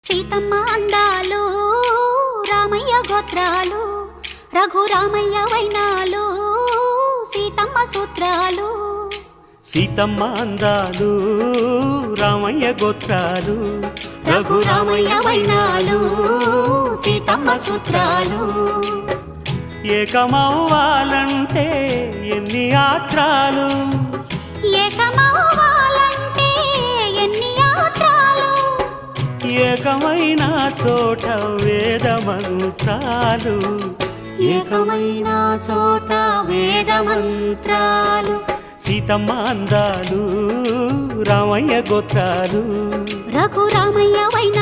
సీతమ్మ అందాలు రామయ్య గోత్రాలు రఘురామయ్య వైనాలు సీతమ్మ సూత్రాలు. సీతమ్మ అందాలు రామయ్య గోత్రాలు రఘురామయ్య వైనాలు సీతమ్మ సూత్రాలు. ఏకమవ్వాలంటే ఎన్ని యాత్రాలు, ఏకమవ్వాలంటే ఎన్ని యాత్రాలు, ఏకమైన చోట వేద మంత్రాలు, ఏకమైన చోట వేద మంత్రాలు. సీతమ్మ అందాలు రామయ్య గోత్రాలు రఘురామయ్య వైనాలు